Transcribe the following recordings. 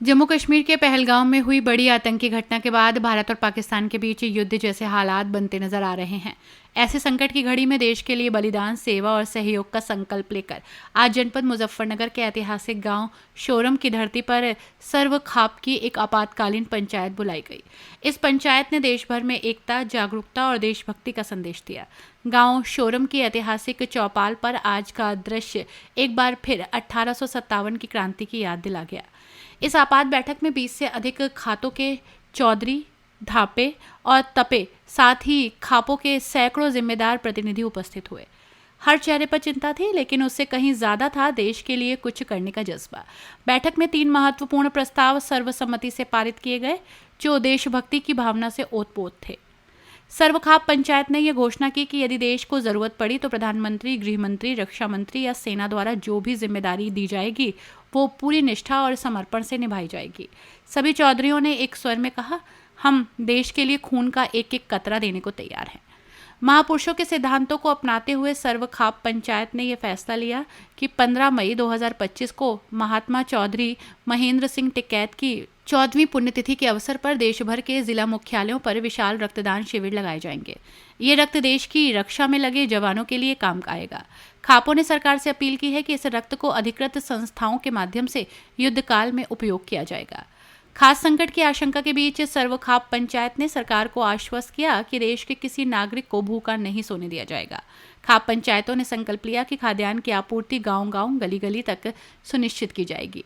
जम्मू कश्मीर के पहलगाम में हुई बड़ी आतंकी घटना के बाद भारत और पाकिस्तान के बीच युद्ध जैसे हालात बनते नजर आ रहे हैं। ऐसे संकट की घड़ी में देश के लिए बलिदान, सेवा और सहयोग का संकल्प लेकर आज जनपद मुजफ्फरनगर के ऐतिहासिक गांव शोरम की धरती पर सर्व खाप की एक आपातकालीन पंचायत बुलाई गई। इस पंचायत ने देश भर में एकता, जागरूकता और देशभक्ति का संदेश दिया। गांव शोरम की ऐतिहासिक चौपाल पर आज का दृश्य एक बार फिर 1857 की क्रांति की याद दिला गया। इस आपात बैठक में 20 से अधिक खातों के चौधरी, धापे और तपे, साथ ही खापों के सैकड़ों जिम्मेदार प्रतिनिधि उपस्थित हुए। हर चेहरे पर चिंता थी, लेकिन उससे कहीं ज्यादा था देश के लिए कुछ करने का जज्बा। बैठक में 3 महत्वपूर्ण प्रस्ताव सर्वसम्मति से पारित किए गए, जो देशभक्ति की भावना से ओतप्रोत थे। सर्वखाप पंचायत ने यह घोषणा की कि यदि देश को जरूरत पड़ी तो प्रधानमंत्री, गृह मंत्री, रक्षा मंत्री या सेना द्वारा जो भी जिम्मेदारी दी जाएगी वो पूरी निष्ठा और समर्पण से निभाई जाएगी। सभी चौधरियों ने एक स्वर में कहा, हम देश के लिए खून का एक एक कतरा देने को तैयार हैं। महापुरुषों के सिद्धांतों को अपनाते हुए सर्वखाप पंचायत ने यह फैसला लिया कि 15 मई 2025 को महात्मा चौधरी महेंद्र सिंह टिकैत की 14वीं पुण्यतिथि के अवसर पर देश भर के जिला मुख्यालयों पर विशाल रक्तदान शिविर लगाए जाएंगे। ये रक्त देश की रक्षा में लगे जवानों के लिए काम आएगा। खापों ने सरकार से अपील की है कि इस रक्त को अधिकृत संस्थाओं के माध्यम से युद्ध काल में उपयोग किया जाएगा। खास संकट की आशंका के बीच सर्वखाप पंचायत ने सरकार को आश्वस्त किया कि देश के किसी नागरिक को भूखा नहीं सोने दिया जाएगा। खाप पंचायतों ने संकल्प लिया कि खाद्यान्न की आपूर्ति गांव-गांव, गली-गली तक सुनिश्चित की जाएगी।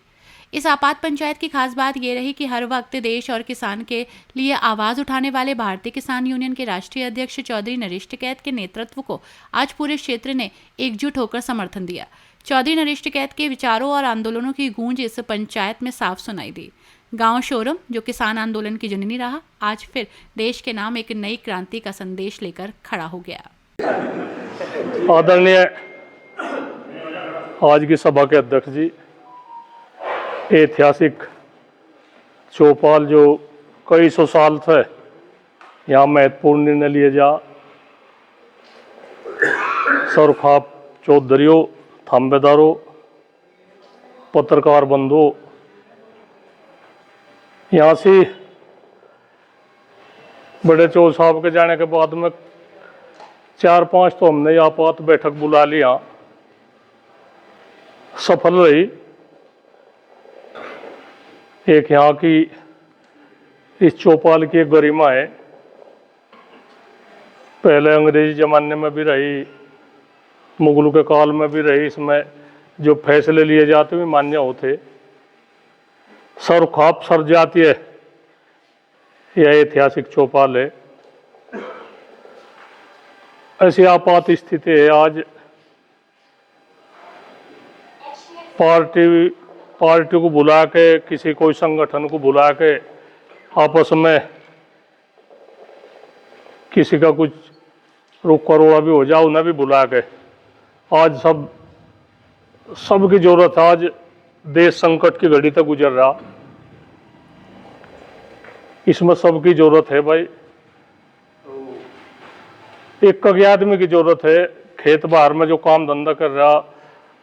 इस आपात पंचायत की खास बात यह रही कि हर वक्त देश और किसान के लिए आवाज उठाने वाले भारतीय किसान यूनियन के राष्ट्रीय अध्यक्ष चौधरी नरेश टिकैत के नेतृत्व को आज पूरे क्षेत्र ने एकजुट होकर समर्थन दिया। चौधरी नरेश टिकैत के विचारों और आंदोलनों की गूंज इस पंचायत में साफ सुनाई दी। गांव शोरम, जो किसान आंदोलन की जननी रहा, आज फिर देश के नाम एक नई क्रांति का संदेश लेकर खड़ा हो गया। आदरणीय आज की सभा के अध्यक्ष जी, ऐतिहासिक चौपाल जो कई सौ साल से यहाँ महत्वपूर्ण निर्णय लिए जा, सर्वखाप चौधरियों, थाम्बेदारों, पत्रकार बंधुओं, यहाँ से बड़े चौधरी साहब के जाने के बाद में 4-5 तो हमने आपात बैठक बुला लिया, सफल रही। एक यहाँ की इस चौपाल की एक गरिमा है, पहले अंग्रेजी जमाने में भी रही, मुगलों के काल में भी रही। इसमें जो फैसले लिए जाते हुए मान्य होते। सर्वखाप सर्वजातीय यह ऐतिहासिक चौपाल है। ऐसी आपात स्थिति है आज, पार्टी को बुला के, किसी कोई संगठन को बुला के आपस में किसी का कुछ रुख करोड़ा भी हो जाओ, उन्हें भी बुला के आज सबकी जरूरत है। आज देश संकट की घड़ी तक गुजर रहा, इसमें सबकी जरूरत है भाई। एक आदमी की जरूरत है खेत बाहर में जो काम धंधा कर रहा,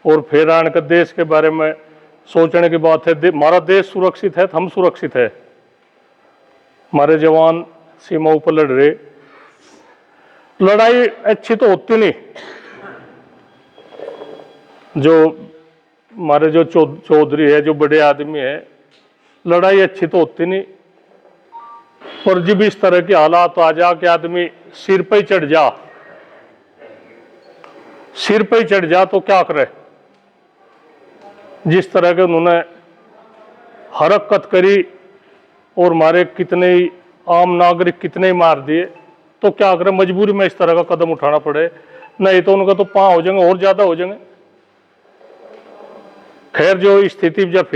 और फिर आने के देश के बारे में सोचने की बात है। हमारा देश सुरक्षित है तो हम सुरक्षित है। हमारे जवान सीमाओं पर लड़ रहे। लड़ाई अच्छी तो होती नहीं, जो हमारे जो चौधरी है, जो बड़े आदमी है, लड़ाई अच्छी तो होती नहीं। पर जब इस तरह के हालात आ जा कि आदमी सिर पे चढ़ जा तो क्या करे। जिस तरह के उन्होंने हरकत करी और हमारे कितने आम नागरिक कितने मार दिए, तो क्या करें, मजबूरी में इस तरह का कदम उठाना पड़े, नहीं तो उनका तो पांव हो जाएंगे और ज्यादा हो जाएंगे। खैर, जो स्थिति जब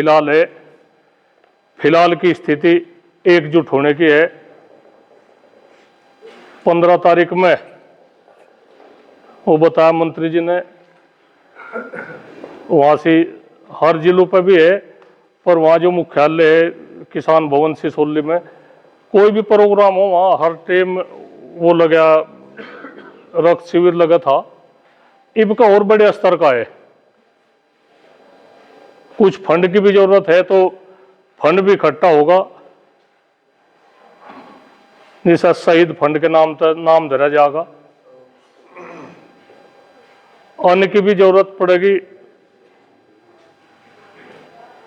फिलहाल की स्थिति एकजुट होने की है। 15 तारीख में वो बताया मंत्री जी ने, वहाँ से हर जिलों पर भी है, पर वहाँ जो मुख्यालय है किसान भवन सिसोली में, कोई भी प्रोग्राम हो वहाँ हर टाइम वो लगा, रक्त शिविर लगा था। इनका और बड़े स्तर का है। कुछ फंड की भी जरूरत है, तो फंड भी इकट्ठा होगा, जैसा शहीद फंड के नाम धरा जाएगा। अन्न की भी जरूरत पड़ेगी,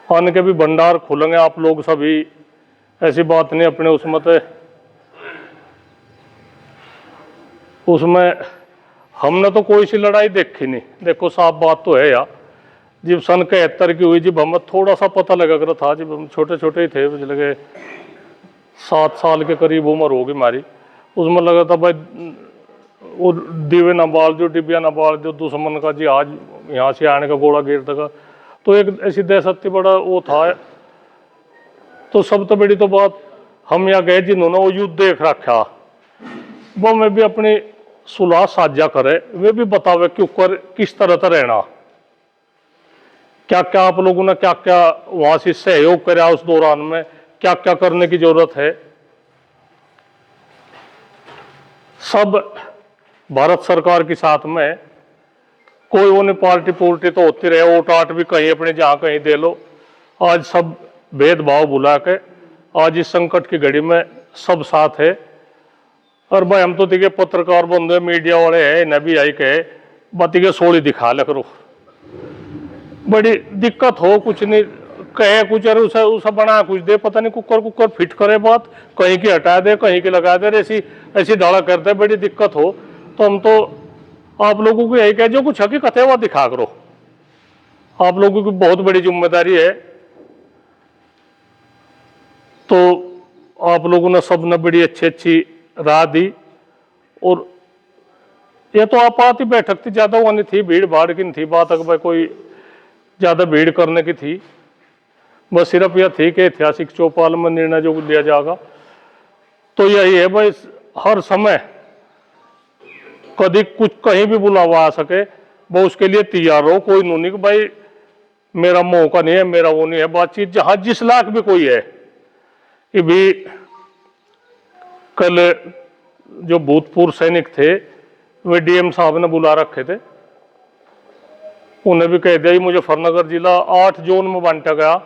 अन्न के भी भंडार खुलेंगे। आप लोग सभी, ऐसी बात नहीं अपने उसमें हमने तो कोई सी लड़ाई देखी नहीं। देखो साफ बात तो है यार, जब सन 71 की हुई, जब हमें थोड़ा सा पता लगा कर था, जब हम छोटे छोटे ही थे, मुझे लगे 7 साल के करीब उम्र होगी हमारी, उसमें लगा था भाई वो दिवे न बाल जो डिबिया न बाल जो दुश्मन का जी आज यहाँ से आने का गोला गिर देगा, तो एक ऐसी दहशत बड़ा वो था। तो सब तो बड़ी तो बात हम यहाँ गए जिन्होंने वो युद्ध देख रखा, वो में भी अपनी सुलह साझा करे, वे भी बतावे कि ऊपर किस तरह का रहना, क्या क्या आप लोगों ने क्या क्या वहां से सहयोग कराया उस दौरान में, क्या क्या करने की जरूरत है। सब भारत सरकार के साथ में, कोई वो नहीं पार्टी पुर्टी तो होती रहे, वोट आट भी कहीं अपने जहां कहीं दे लो। आज सब भेदभाव भुला के आज इस संकट की घड़ी में सब साथ है। और भाई हम तो देखिए पत्रकार बंधु मीडिया वाले हैं, इन्हें भी आई कहे बाती के सोली दिखा ले करो, बड़ी दिक्कत हो कुछ नहीं कहे कुछ, अरे उसे बना कुछ दे, पता नहीं कुकर कुकर फिट करे बात, कहीं की हटा दे कहीं की लगा दे, ऐसी ऐसी डाला करते, बड़ी दिक्कत हो। तो हम तो आप लोगों को यही कहे जो कुछ हकीकत है वह दिखा करो, आप लोगों की बहुत बड़ी जिम्मेदारी है। तो आप लोगों ने सब ने बड़ी अच्छी अच्छी राह दी, और ये तो आपात ही बैठक थी, ज्यादा वो नहीं थी, भीड़ भाड़ की नहीं थी बात, अगर कोई ज्यादा भीड़ करने की थी, बस सिर्फ यह थी कि ऐतिहासिक चौपाल में निर्णय जो लिया जाएगा तो यही है भाई, हर समय कभी कुछ कहीं भी बुलावा आ सके वो उसके लिए तैयार हो। कोई नहीं कि भाई मेरा मौका नहीं है, मेरा वो नहीं है, बातचीत जहां जिस लाख भी कोई है। ये भी कल जो भूतपूर्व सैनिक थे वे डीएम साहब ने बुला रखे थे, उन्हें भी कह दिया मुजफ्फरनगर जिला 8 जोन में बांटा गया।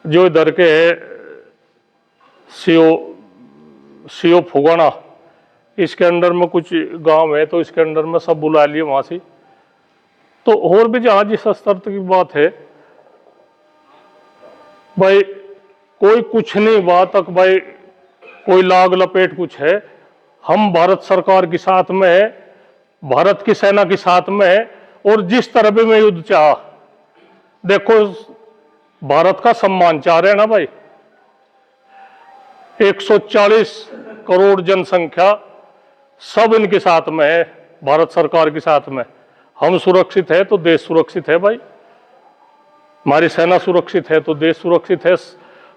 जो इधर के है सीओ फुगाना, इसके अंडर में कुछ गांव है, तो इसके अंडर में सब बुला लिए वहां से। तो और भी जहां जिस स्तर की बात है भाई, कोई कुछ नहीं बात तक भाई कोई लाग लपेट कुछ है, हम भारत सरकार के साथ में है, भारत की सेना के साथ में है, और जिस तरह भी मैं युद्ध चाह, देखो भारत का सम्मान चाह रहे हैं ना भाई, 140 करोड़ जनसंख्या सब इनके साथ में है, भारत सरकार के साथ में। हम सुरक्षित है तो देश सुरक्षित है भाई, हमारी सेना सुरक्षित है तो देश सुरक्षित है,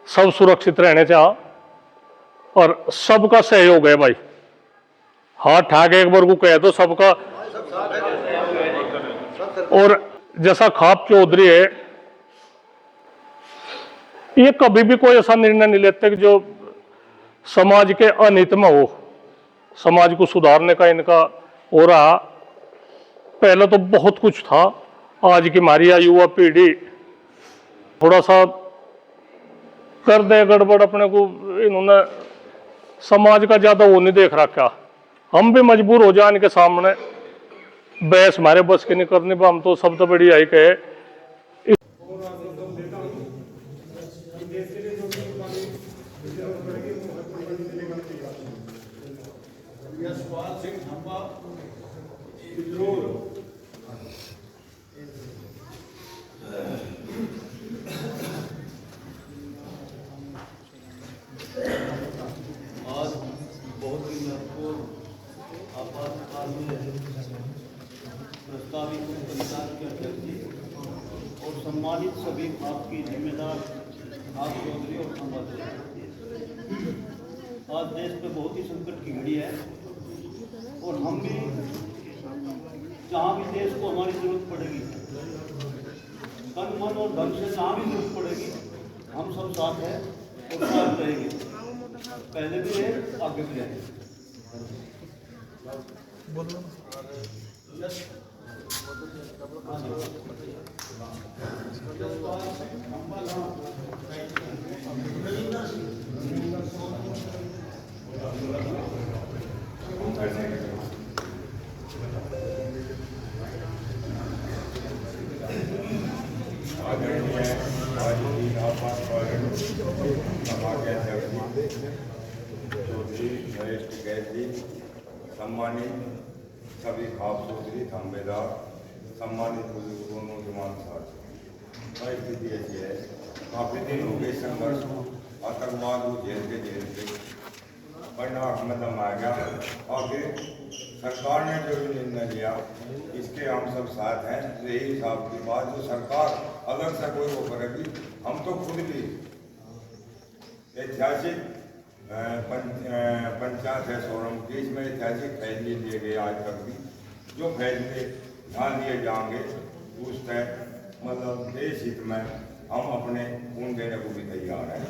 सब सुरक्षित रहने चाह, और सबका सहयोग है भाई। हाथ ठाके एक बार को कह दो सबका। और जैसा खाप चौधरी है, ये कभी भी कोई ऐसा निर्णय नहीं लेते कि जो समाज के अनित में हो, समाज को सुधारने का इनका हो रहा। पहले तो बहुत कुछ था, आज की हमारी युवा पीढ़ी थोड़ा सा कर दे गड़बड़, अपने को इन्होंने समाज का ज्यादा वो नहीं देख रखा। हम भी मजबूर हो जाए इनके सामने, बहस हमारे बस की नहीं करनी, हम तो सब तो बड़ी आई कहे। आज बहुत ही महत्वपूर्ण आपातकाल में प्रस्तावित परिषद के अध्यक्ष जी और सम्मानित सभी आपकी जिम्मेदार आप चौधरी और संवाददाता, आज देश पे बहुत ही संकट की घड़ी है, और हम भी जहाँ भी देश को हमारी जरूरत पड़ेगी, तन मन और धन से जहाँ भी जरूरत पड़ेगी, हम सब साथ हैं और साथ रहेंगे, पहले भी रहे आगे भी रहे। चौधरी नरेश टिकैत जी, सम्मानित सभी खाप चौधरी थाम्बेदार, सम्मानित बुजुर्गों नौजवान साथी। स्थिति ऐसी है, काफी दिन हो गए संघर्ष, आतंकवाद वो झेलते परिणाम में दम आ गया। आखिर सरकार ने जो भी निर्णय लिया, इसके हम सब साथ हैं। यही हिसाब की बात, जो सरकार अलग से कोई वो करेगी, हम तो खुद भी ऐतिहासिक पंचायत है सोरम की, इसमें ऐतिहासिक फैसले लिए गए आज तक भी, जो फैसले ध्यान दिए जाएंगे उस तय मतलब देश हित में हम अपने खून देने को भी तैयार हैं।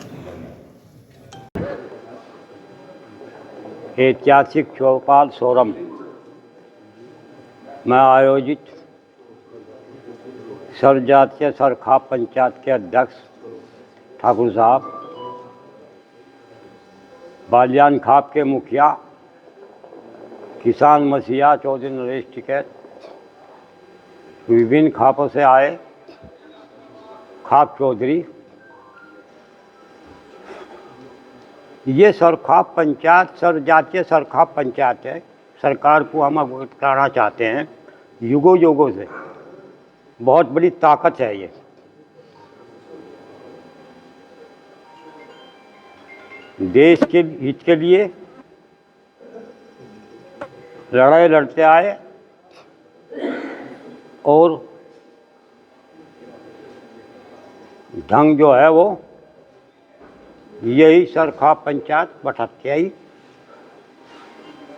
ऐतिहासिक चौपाल सोरम में आयोजित सरजातीय सरखाप पंचायत के अध्यक्ष ठाकुर साहब, बालियान खाप के मुखिया किसान मसीहा चौधरी नरेश टिकैत, विभिन्न खापों से आए खाप चौधरी, ये सरखाप पंचायत सरजातीय सरखाप पंचायत है। सरकार को हम अवगत कराना चाहते हैं, युगों युगों से बहुत बड़ी ताकत है ये। देश के हित के लिए लड़ाई लड़ते आए और ढंग जो है वो यही सरखाप पंचायत बैठाती आई।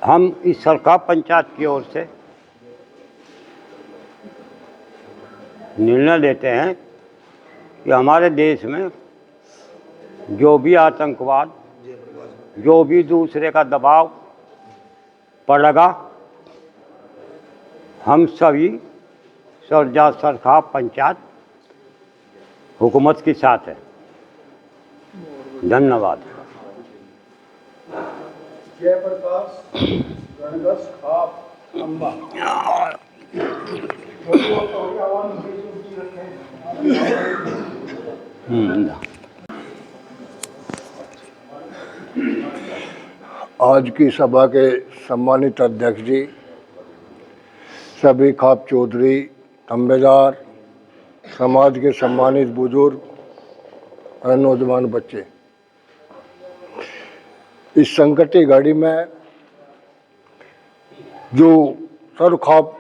हम इस सरखाप पंचायत की ओर से निर्णय लेते हैं कि हमारे देश में जो भी आतंकवाद, जो भी दूसरे का दबाव पड़ेगा, हम सभी सरखाप पंचायत हुकूमत के साथ है। धन्यवाद। जयप्रकाश गणगस खाप अम्बा। आज की सभा के सम्मानित अध्यक्ष जी, सभी खाप चौधरी, थाम्बेदार, समाज के सम्मानित बुजुर्ग और नौजवान बच्चे, इस संकट की घड़ी में जो सरखाप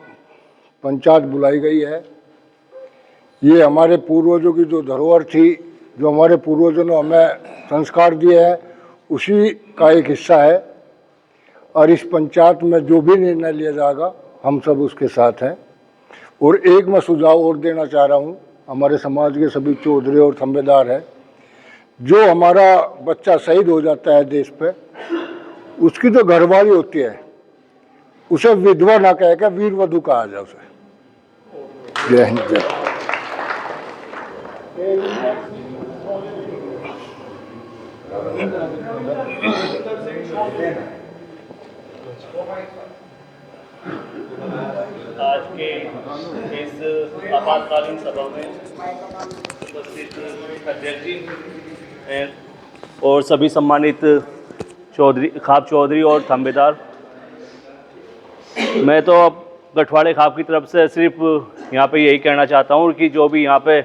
पंचायत बुलाई गई है, ये हमारे पूर्वजों की जो धरोहर थी, जो हमारे पूर्वजों ने हमें संस्कार दिए हैं, उसी का एक हिस्सा है। और इस पंचायत में जो भी निर्णय लिया जाएगा, हम सब उसके साथ हैं। और एक मैं सुझाव और देना चाह रहा हूँ, हमारे समाज के सभी चौधरी और थाम्बेदार हैं, जो हमारा बच्चा शहीद हो जाता है देश पे, उसकी जो घरवाली होती है, उसे विधवा ना कह के वीर वधू कहा जाए उसे। जय हिंद, जय। आज के इस आपातकालीन सभा में उपस्थित अध्यक्ष जी और सभी सम्मानित खाप चौधरी और थाम्बेदार, मैं तो अब गठवाड़े खाप की तरफ से सिर्फ यहाँ पे यही कहना चाहता हूँ कि जो भी यहाँ पे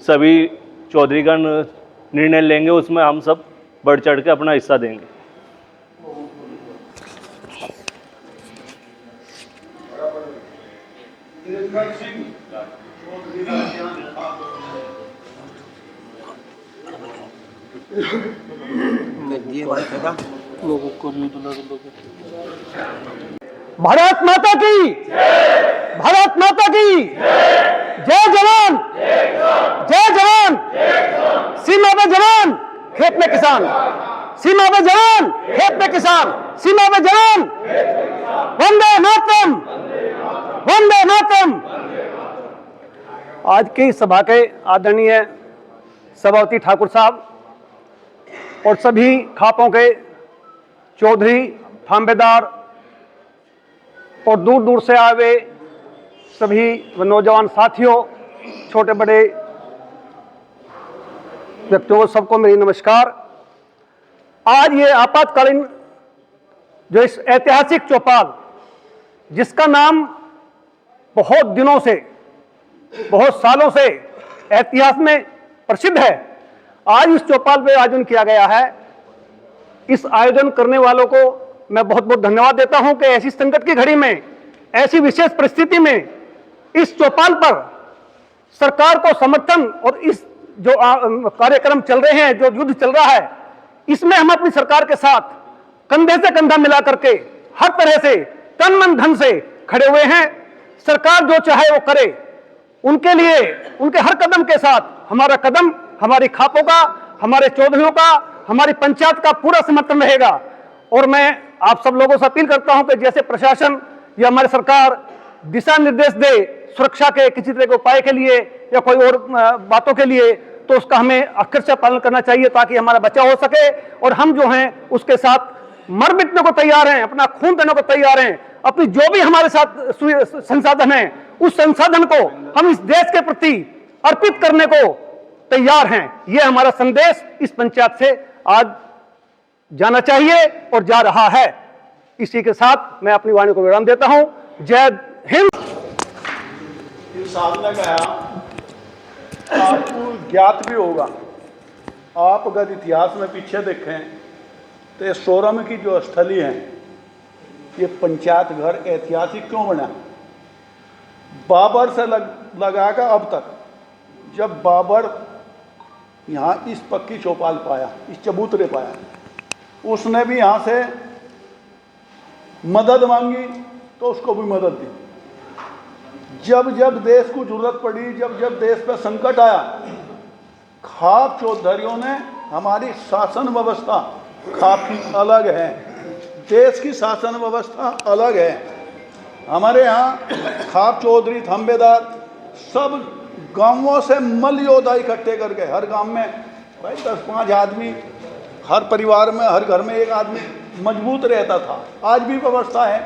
सभी चौधरीगण निर्णय लेंगे, उसमें हम सब बढ़ चढ़ के अपना हिस्सा देंगे। भारत माता की, भारत माता की जय जवान, जय जवान। सीमा पे जवान, खेत में किसान, सीमा पे जवान, खेत में किसान, सीमा पे जवान। वंदे मातरम, वंदे मातरम। आज की सभा के आदरणीय सभापति ठाकुर साहब और सभी खापों के चौधरी, थाम्बेदार और दूर दूर से आए हुए सभी नौजवान साथियों, छोटे बड़े व्यक्तियों को सबको मेरी नमस्कार। आज ये आपातकालीन जो इस ऐतिहासिक चौपाल, जिसका नाम बहुत दिनों से, बहुत सालों से इतिहास में प्रसिद्ध है, आज इस चौपाल पे आयोजन किया गया है। इस आयोजन करने वालों को मैं बहुत बहुत धन्यवाद देता हूं कि ऐसी संकट की घड़ी में, ऐसी विशेष परिस्थिति में इस चौपाल पर सरकार को समर्थन और इस जो कार्यक्रम चल रहे हैं, जो युद्ध चल रहा है, इसमें हम अपनी सरकार के साथ कंधे से कंधा मिला करके हर तरह से तन मन धन से खड़े हुए हैं। सरकार जो चाहे वो करे, उनके लिए उनके हर कदम के साथ हमारा कदम, हमारी खापों का, हमारे चौधरियों का, हमारी पंचायत का पूरा समर्थन रहेगा। और मैं आप सब लोगों से अपील करता हूं कि जैसे प्रशासन या हमारी सरकार दिशा निर्देश दे सुरक्षा के किसी तरह के उपाय के लिए या कोई और बातों के लिए, तो उसका हमें अक्षर से पालन करना चाहिए ताकि हमारा बचाव हो सके और हम जो हैं उसके साथ मर मिटने को तैयार हैं, अपना खून देने को तैयार हैं। अपनी जो भी हमारे साथ संसाधन है, उस संसाधन को हम इस देश के प्रति अर्पित करने को तैयार हैं। यह हमारा संदेश इस पंचायत से आज जाना चाहिए और जा रहा है। इसी के साथ मैं अपनी वाणी को विराम देता हूं। जय हिंद। इस साधना का आपको ज्ञात भी होगा, आप अगर इतिहास में पीछे देखें तो ये सोरम की जो स्थली है, ये पंचायत घर ऐतिहासिक क्यों बना? बाबर से लगाकर अब तक, जब बाबर यहाँ इस पक्की चौपाल पाया, इस चबूतरे पाया, उसने भी यहाँ से मदद मांगी तो उसको भी मदद दी। जब जब देश को जरूरत पड़ी, जब जब देश पर संकट आया, खाप चौधरियों ने, हमारी शासन व्यवस्था काफी अलग है, देश की शासन व्यवस्था अलग है। हमारे यहाँ खाप चौधरी, थांबेदार सब गांवों से मल योद्धा इकट्ठे करके, हर गांव में भाई 10-5 आदमी, हर परिवार में, हर घर में एक आदमी मजबूत रहता था। आज भी व्यवस्था है,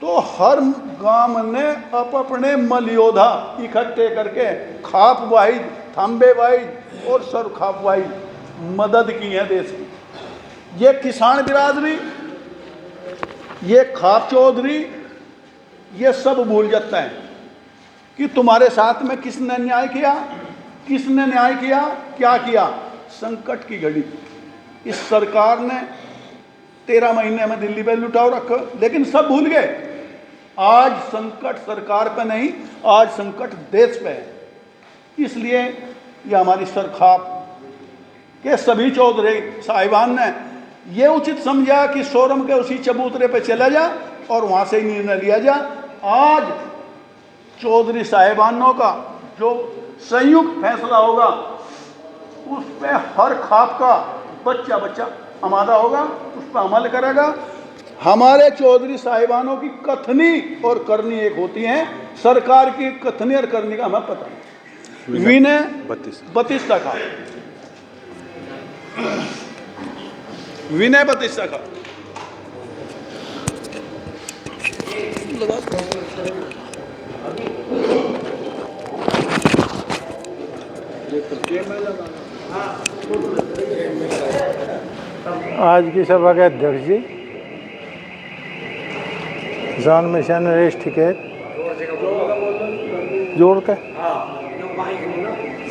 तो हर गांव ने अपने मल योद्धा इकट्ठे करके खाप वाहिद, थांबे वाहिद और सर खाप वाहिद मदद की है देश की। ये किसान बिरादरी, ये खाप चौधरी, ये सब भूल जाता है कि तुम्हारे साथ में किसने न्याय किया, किसने न्याय किया, क्या किया। संकट की घड़ी इस सरकार ने 13 महीने में दिल्ली पे लुटाओ रखो, लेकिन सब भूल गए। आज संकट सरकार पे नहीं, आज संकट देश पे है। इसलिए ये हमारी सरखाप के सभी चौधरी साहिबान ने ये उचित समझा कि सोरम के उसी चबूतरे पे चला जा और वहाँ से ही निर्णय लिया जा। आज चौधरी साहिबानों का जो संयुक्त फैसला होगा, उस पे हर खाप का बच्चा बच्चा आमादा होगा, उस पर अमल करेगा। हमारे चौधरी साहिबानों की कथनी और करनी एक होती है, सरकार की कथनी और करनी का हमें पता नहीं। विनय 32 का, विनय 32 का। आज की सभा के अध्यक्ष जी, किसान मिशन रेस्ट टिकट जोड़ के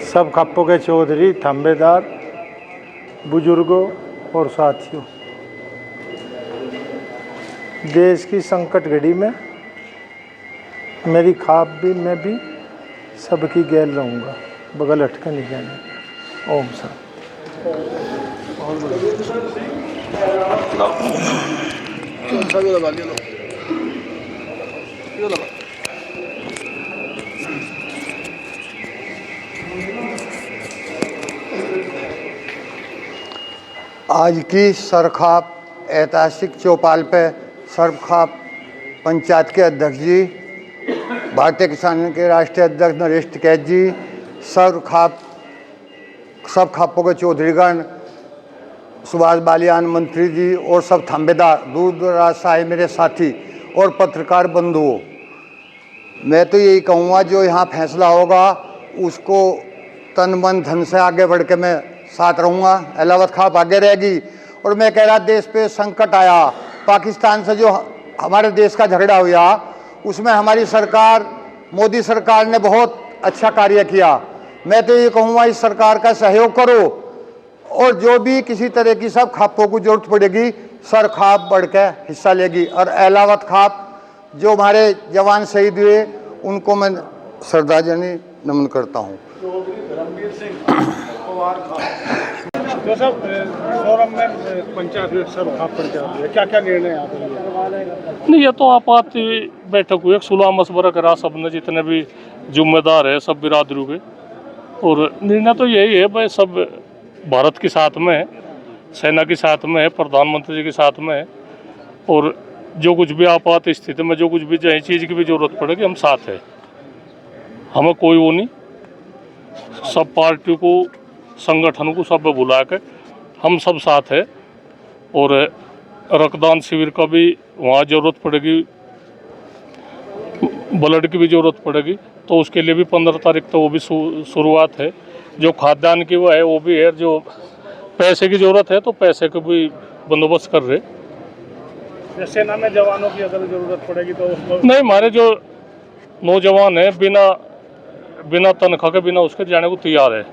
सब खापों के चौधरी, थांबेदार, बुजुर्गों और साथियों, देश की संकट घड़ी में मेरी खाप भी, मैं भी सबकी गैल रहूँगा, बगल हटकर नहीं जाने। ओम शांति। आज की सरखाप ऐतिहासिक चौपाल पे सरखाप पंचायत के अध्यक्ष जी, भारतीय किसान के राष्ट्रीय अध्यक्ष नरेश टिकैत जी, सब खापों के चौधरीगण, सुभाष बालियान मंत्री जी और सब थांबेदार, दूर दराज से आए मेरे साथी और पत्रकार बंधुओं, मैं तो यही कहूँगा जो यहाँ फैसला होगा उसको तन मन धन से आगे बढ़ के मैं साथ रहूँगा। एलावत खाप आगे रहेगी। और मैं कह रहा, देश पे संकट आया, पाकिस्तान से जो हमारे देश का झगड़ा हुआ, उसमें हमारी सरकार, मोदी सरकार ने बहुत अच्छा कार्य किया। मैं तो ये कहूँगा, इस सरकार का सहयोग करो, और जो भी किसी तरह की सब खापों को जरूरत पड़ेगी, सर खाप बढ़ के हिस्सा लेगी। और एलावत खाप जो हमारे जवान शहीद हुए, उनको मैं श्रद्धांजलि नमन करता हूँ। तो सब फोरम में पंचायत में सर खाप पंचायत क्या क्या निर्णय आप नहीं, ये तो आपात बैठक हुई, सुलह मशवरा करा सबने, जितने भी जिम्मेदार है सब बिरादरी के, और निर्णय तो यही है भाई, सब भारत के साथ में है, सेना के साथ में है, प्रधानमंत्री जी के साथ में है, और जो कुछ भी आपात स्थिति में जो कुछ भी जहाँ चीज़ की भी जरूरत पड़ेगी, हम साथ है। हमें कोई वो नहीं, सब पार्टी को, संगठन को सब बुला के हम सब साथ है। और रक्तदान शिविर का भी वहाँ ज़रूरत पड़ेगी, ब्लड की भी ज़रूरत पड़ेगी, तो उसके लिए भी 15 तारीख तो वो भी शुरुआत है। जो खाद्यान्न की वो है वो भी है, जो पैसे की ज़रूरत है तो पैसे का भी बंदोबस्त कर रहे। सेना में जवानों की अगर जरूरत पड़ेगी तो उसको नहीं, हमारे जो नौजवान हैं बिना तनख्वाह के, बिना उसके जाने को तैयार है।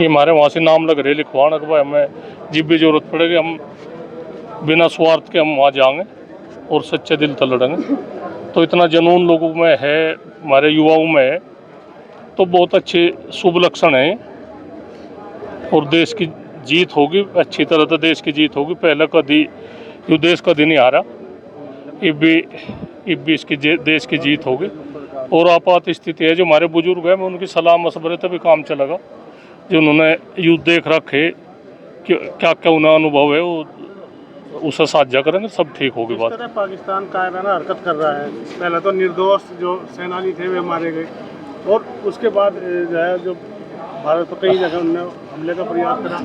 ये हमारे वहाँ से नाम लग रहे लिखवाना कि भाई हमें जब भी जरूरत पड़ेगी, हम बिना स्वार्थ के हम वहाँ जाएंगे और सच्चे दिल से लड़ेंगे। तो इतना जुनून लोगों में है, हमारे युवाओं में है, तो बहुत अच्छे शुभ लक्षण हैं। और देश की जीत होगी, अच्छी तरह से देश की जीत होगी। पहले कभी ये देश कभी नहीं हारा, अब भी इसकी देश की जीत होगी। और आपात स्थिति है, जो हमारे बुजुर्ग हैं, मैं उनकी सलाह मशवरे से भी काम चलेगा। जो उन्होंने युद्ध देख रखे, क्या क्या उन्हें अनुभव है, वो उसे साझा करेंगे, सब ठीक होगी बात। पाकिस्तान कायराना हरकत कर रहा है। पहले तो निर्दोष जो सेनानी थे वे मारे गए, और उसके बाद जो है जो भारत पर कई जगह उन्होंने हमले का प्रयास करा।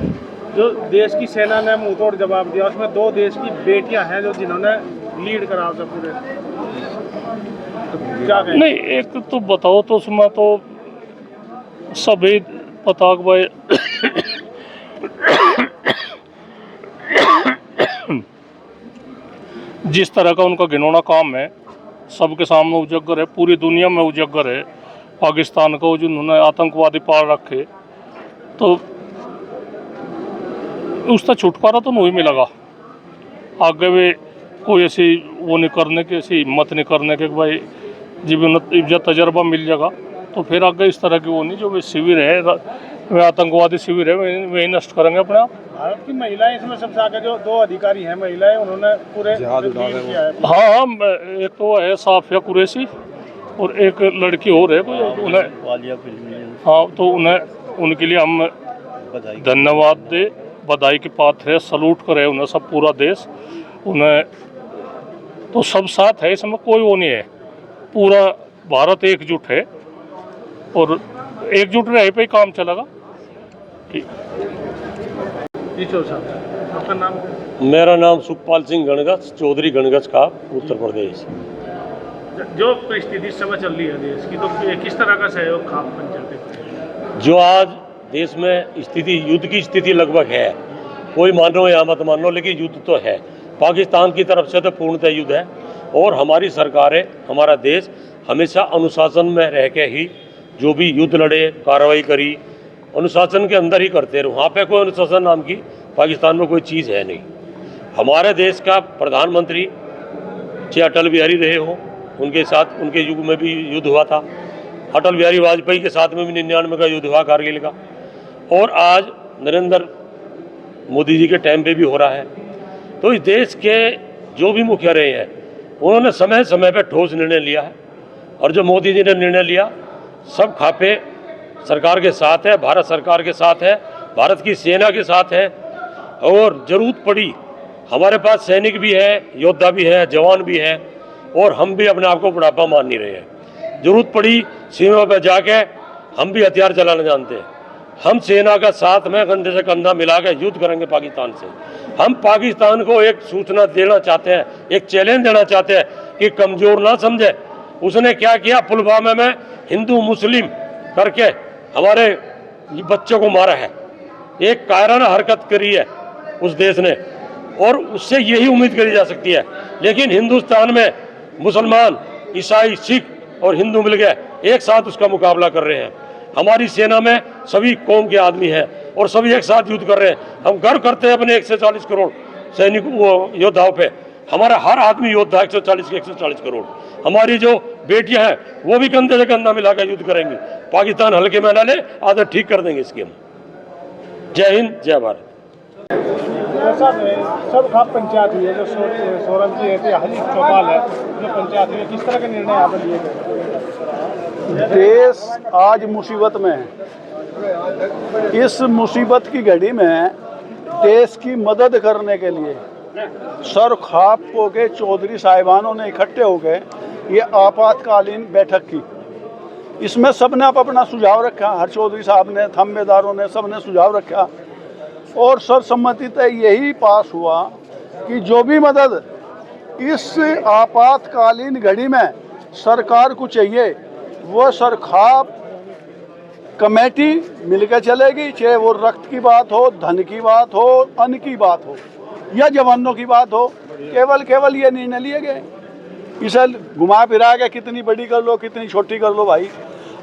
जो देश की सेना ने मुंह तोड़ जवाब दिया, उसमें 2 देश की बेटियां हैं जो जिन्होंने लीड करा था पूरे। तो क्या कहें? नहीं, एक तो बताओ, तो उसमें तो सभी पता भाई जिस तरह का उनका घिनौना काम है, सबके सामने उजागर है, पूरी दुनिया में उजागर है। पाकिस्तान को जो उन्होंने आतंकवादी पाल रखे, तो उसका छुटकारा तो नहीं मिलेगा। आगे भी कोई ऐसी वो नहीं करने की, ऐसी हिम्मत नहीं करने के भाई जब तजर्बा मिल जाएगा तो फिर आगे इस तरह की वो नहीं, जो वे शिविर है, वे आतंकवादी शिविर है, वही नष्ट करेंगे अपने आप। भारत की महिलाएं इसमें सबसे आगे, जो 2 अधिकारी हैं महिलाएं, उन्होंने पूरे लीड किया है। हाँ, एक तो है साफिया कुरैशी और एक लड़की और है कोई, उन्हें, हाँ, तो उनके लिए हम धन्यवाद दे, बधाई के पात्र है, सलूट करे उन्हें सब पूरा देश। उन्हें तो सब साथ है, इसमें कोई वो नहीं है, पूरा भारत एकजुट है, और एकजुट रहे पे काम चलेगा। आपका नाम? मेरा नाम सुखपाल सिंह गणगछ, चौधरी गणगछ का, उत्तर प्रदेश। जो परिस्थिति इस समय चल रही है देश की, तो किस तरह का सहयोग खाप पंचायत? जो आज देश में स्थिति, युद्ध की स्थिति लगभग है, कोई मानो या मत मानो, लेकिन युद्ध तो है। पाकिस्तान की तरफ से तो पूर्णतः युद्ध है, और हमारी सरकारें, हमारा देश हमेशा अनुशासन में रह के ही जो भी युद्ध लड़े, कार्रवाई करी, अनुशासन के अंदर ही करते रहे। वहाँ पे कोई अनुशासन नाम की पाकिस्तान में कोई चीज़ है नहीं। हमारे देश का प्रधानमंत्री चाहे अटल बिहारी रहे हो, उनके साथ उनके युग में भी युद्ध हुआ था। अटल बिहारी वाजपेयी के साथ में भी 99 का युद्ध हुआ कारगिल का, और आज नरेंद्र मोदी जी के टाइम पे भी हो रहा है। तो इस देश के जो भी मुखिया रहे हैं, उन्होंने समय समय पर ठोस निर्णय लिया है, और जो मोदी जी ने निर्णय लिया, सब खापे सरकार के साथ है, भारत सरकार के साथ है, भारत की सेना के साथ है। और जरूरत पड़ी, हमारे पास सैनिक भी है, योद्धा भी है, जवान भी है, और हम भी अपने आप को बुढ़ापा मान नहीं रहे हैं। जरूरत पड़ी सीमा पर जाके हम भी हथियार चलाना जानते हैं। हम सेना का साथ में कंधे से कंधा मिला के युद्ध करेंगे पाकिस्तान से। हम पाकिस्तान को एक सूचना देना चाहते हैं, एक चैलेंज देना चाहते हैं कि कमज़ोर ना समझे। उसने क्या किया, पुलवामा में हिंदू मुस्लिम करके हमारे बच्चों को मारा है, एक कायराना हरकत करी है उस देश ने, और उससे यही उम्मीद करी जा सकती है। लेकिन हिंदुस्तान में मुसलमान, ईसाई, सिख और हिंदू मिल गए एक साथ उसका मुकाबला कर रहे हैं। हमारी सेना में सभी कौम के आदमी हैं और सभी एक साथ युद्ध कर रहे हैं। हम गर्व करते हैं अपने 140 करोड़ सैनिक योद्धाओं पे। हमारा हर आदमी योद्धा 140 करोड़। हमारी जो बेटियां हैं वो भी कंधे से कंधा मिलाकर युद्ध करेंगी। पाकिस्तान हल्के में न ले, आदत ठीक कर देंगे इसकी हम। जय हिंद, जय भारत। सब खाप पंचायत हुई है, जो सोरम की ऐतिहासिक चौपाल है, जो पंचायत हुई है, किस तरह के निर्णय यहाँ पर लिए गए? देश आज मुसीबत में है। इस मुसीबत की घड़ी में देश की मदद करने के लिए सर खाप के चौधरी साहिबानों ने इकट्ठे हो गए ये आपातकालीन बैठक की। इसमें सबने अपना सुझाव रखा, हर चौधरी साहब ने, थाम्बेदारों ने, सबने सुझाव रखा और सर्वसम्मतितः यही पास हुआ कि जो भी मदद इस आपातकालीन घड़ी में सरकार को चाहिए वो सर खाप कमेटी मिलकर चलेगी, चाहे वो रक्त की बात हो, धन की बात हो, अन्न की बात हो या जवानों की बात हो। केवल ये निर्णय लिए गए। इसे घुमा फिरा के कितनी बड़ी कर लो, कितनी छोटी कर लो भाई।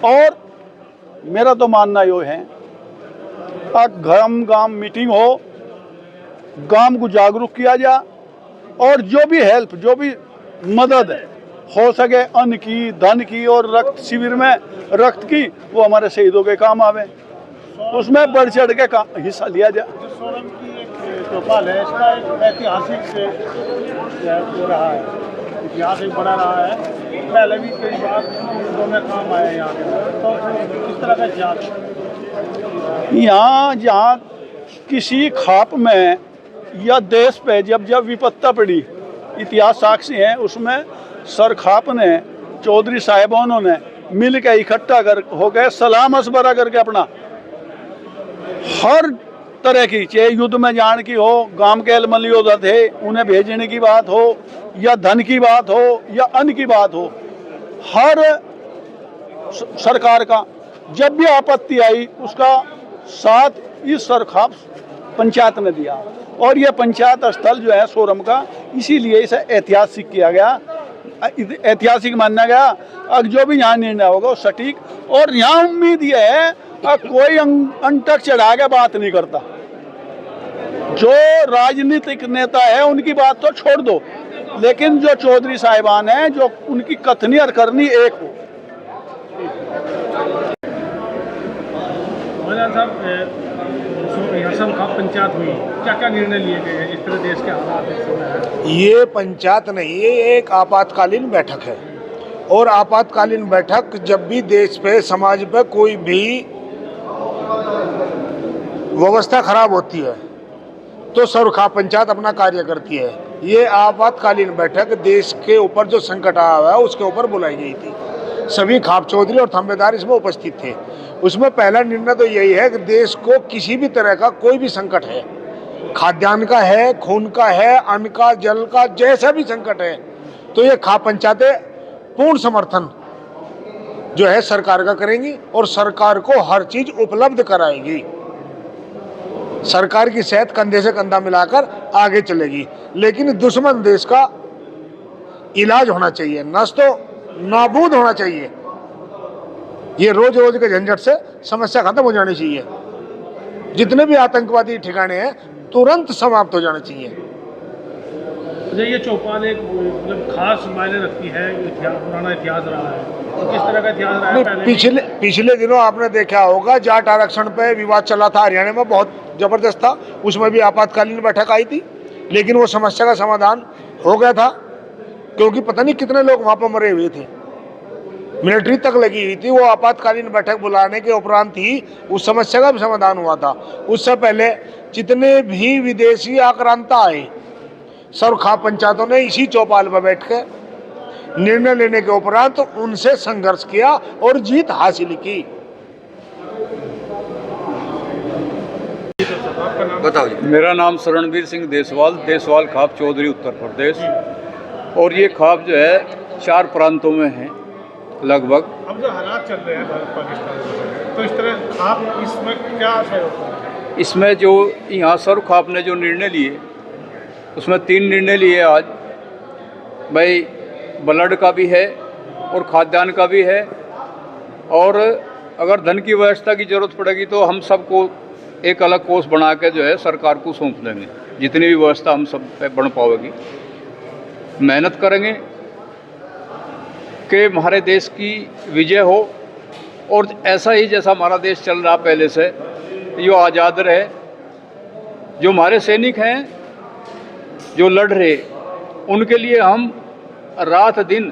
और मेरा तो मानना यो है, गांव मीटिंग हो, गांव को जागरूक किया जा और जो भी हेल्प, जो भी मदद हो सके अन्न की, धन की और रक्त शिविर में रक्त की, वो हमारे शहीदों के काम आवे, उसमें बढ़ चढ़ के हिस्सा लिया जाए। जो सोरम की एक चौपाल है, इसका एक ऐतिहासिक हो रहा है, इतिहास एक बड़ा रहा है। पहले भी कई बार युद्धों में काम आया है यहाँ के, तो किस तरह का इतिहास? यहाँ जहाँ किसी खाप में या देश पे जब विपत्ता पड़ी, इतिहास साक्षी है, उसमें सर खाप ने, चौधरी साहिबानों ने मिल के इकट्ठा हो गए, सलाह मशवरा करके अपना हर तरह की, चाहे युद्ध में जान की हो, गांव के अलमल योद्धा थे उन्हें भेजने की बात हो या धन की बात हो या अन्न की बात हो, हर सरकार का जब भी आपत्ति आई उसका साथ इस सरखाप पंचायत ने दिया। और यह पंचायत स्थल जो है सोरम का, इसीलिए इसे ऐतिहासिक किया गया, ऐतिहासिक माना गया। अब जो भी यहाँ निर्णय होगा वो सटीक, और यहाँ उम्मीद यह है कोई अंटक चढ़ा के बात नहीं करता। जो राजनीतिक नेता है उनकी बात तो छोड़ दो, लेकिन जो चौधरी साहिबान हैं, जो उनकी कथनी और करनी एक हो। साहब खाप पंचायत हुई, क्या क्या निर्णय लिए गए हैं? इस तरह देश के हालात ये पंचायत नहीं, ये एक आपातकालीन बैठक है। और आपातकालीन बैठक जब भी देश पे, समाज पे कोई भी व्यवस्था खराब होती है तो सर खाप पंचायत अपना कार्य करती है। ये आपातकालीन बैठक देश के ऊपर जो संकट आया हुआ है उसके ऊपर बुलाई गई थी। सभी खाप चौधरी और थाम्बेदार इसमें उपस्थित थे। उसमें पहला निर्णय तो यही है कि देश को किसी भी तरह का कोई भी संकट है, खाद्यान्न का है, खून का है, अन्न का, जल का, जैसा भी संकट है, तो ये खाप पंचायतें पूर्ण समर्थन जो है सरकार का करेंगी और सरकार को हर चीज उपलब्ध कराएगी। सरकार की सेहत कंधे से कंधा मिलाकर आगे चलेगी, लेकिन दुश्मन देश का इलाज होना चाहिए, नष्ट तो नाबूद होना चाहिए। ये रोज रोज के झंझट से समस्या खत्म हो जानी चाहिए। जितने भी आतंकवादी ठिकाने हैं तुरंत समाप्त हो जाने चाहिए। ये चौपाल एक मतलब खास मायने रखती है, इतिहास, पुराना इतिहास रहा है। तो किस तरह का इतिहास रहा है? पहले पिछले दिनों आपने देखा होगा जाट आरक्षण पे विवाद चला था, हरियाणा में बहुत जबरदस्त था, उसमें भी आपातकालीन बैठक आई थी, लेकिन वो समस्या का समाधान हो गया था, क्योंकि पता नहीं कितने लोग वहाँ पर मरे हुए थे, मिलिट्री तक लगी हुई थी। वो आपातकालीन बैठक बुलाने के उपरांत ही उस समस्या का भी समाधान हुआ था। उससे पहले जितने भी विदेशी आक्रांता आए, सर खाप पंचायतों ने इसी चौपाल पर बैठ के निर्णय लेने के उपरांत उनसे संघर्ष किया और जीत हासिल की। बताओ जी। मेरा नाम शरणवीर सिंह देसवाल खाप चौधरी, उत्तर प्रदेश। और ये खाप जो है 4 प्रांतों में है लगभग। अब जो हालात चल रहे हैं भारत पाकिस्तान में, तो इस तरह आप इसमें क्या सहयोग करेंगे? इसमें जो यहाँ सरुख आपने जो निर्णय लिए उसमें 3 निर्णय लिए आज। भाई ब्लड का भी है और खाद्यान्न का भी है, और अगर धन की व्यवस्था की ज़रूरत पड़ेगी तो हम सबको एक अलग कोष बना के जो है सरकार को सौंप देंगे। जितनी भी व्यवस्था हम सब पे बन पाएगी, मेहनत करेंगे कि हमारे देश की विजय हो, और ऐसा ही जैसा हमारा देश चल रहा पहले से यो आज़ाद रहे। जो हमारे सैनिक हैं जो लड़ रहे, उनके लिए हम रात दिन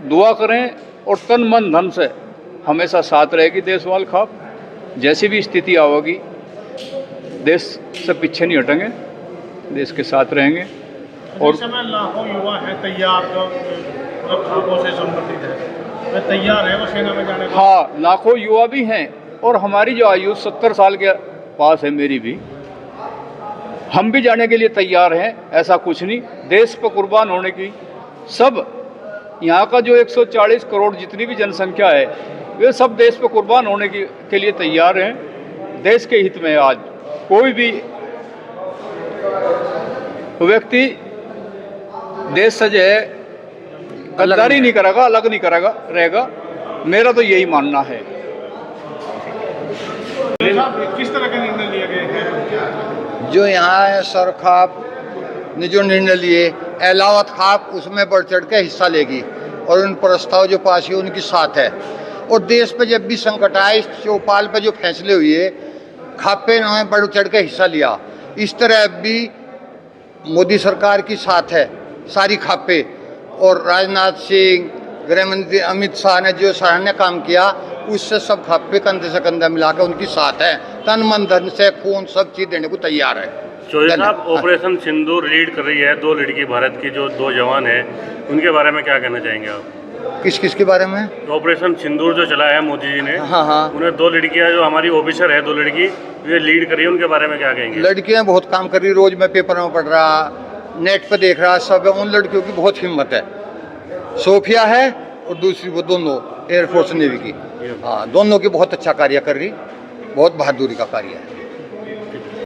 दुआ करें और तन मन धन से हमेशा साथ रहेगी देशवाल खाप। जैसी भी स्थिति आवेगी देश से पीछे नहीं हटेंगे, देश के साथ रहेंगे। और इस समय लाखों युवा हैं तैयार, जो मतलब खापों से संबंधित है, वे तैयार है वो सेना में जाने को। हाँ, लाखों युवा भी हैं, और हमारी जो आयु 70 साल के पास है, मेरी भी, हम भी जाने के लिए तैयार हैं। ऐसा कुछ नहीं, देश पर कुर्बान होने की सब यहाँ का जो 140 करोड़ जितनी भी जनसंख्या है वे सब देश पर कुर्बान होने के लिए तैयार हैं। देश के हित में आज कोई भी व्यक्ति देश से जो है गद्दारी नहीं करेगा, अलग नहीं करेगा रहेगा। मेरा तो यही मानना है। किस तरह के निर्णय लिए गए हैं? जो यहाँ है सर खाप ने जो निर्णय लिए, एलावत खाप उसमें बढ़ चढ़ के हिस्सा लेगी, और उन प्रस्ताव जो पास हुए उनकी साथ है। और देश पे जब भी संकट आए, इस चौपाल पे जो फैसले हुए, खापे ने बढ़ चढ़ के हिस्सा लिया। इस तरह भी मोदी सरकार की साथ है सारी खापे, और राजनाथ सिंह, गृह मंत्री अमित शाह ने जो सराहनीय काम किया, उससे सब खापे कंधे से कंधा मिलाकर उनकी साथ है। तन मन धन से खून सब चीज़ देने को तैयार है। चौधरी साहब, ऑपरेशन सिंदूर लीड कर रही है 2 लड़की भारत की, जो 2 जवान हैं, उनके बारे में क्या कहना चाहेंगे आप? किस किस के बारे में? ऑपरेशन सिंदूर जो चलाया है मोदी जी ने, हाँ हाँ, उन्हें 2 लड़कियां जो हमारी ऑफिसर है, 2 लड़की वे लीड कर रही है, उनके बारे में क्या कहेंगे? लड़कियां बहुत काम कर रही, रोज मैं पेपर में पढ़ रहा, नेट पे देख रहा, सब उन लड़कियों की बहुत हिम्मत है। सोफिया है और दूसरी वो दोनों एयरफोर्स नेवी की, हाँ, दोनों की बहुत अच्छा कार्य कर रही, बहुत बहादुरी का कार्य है।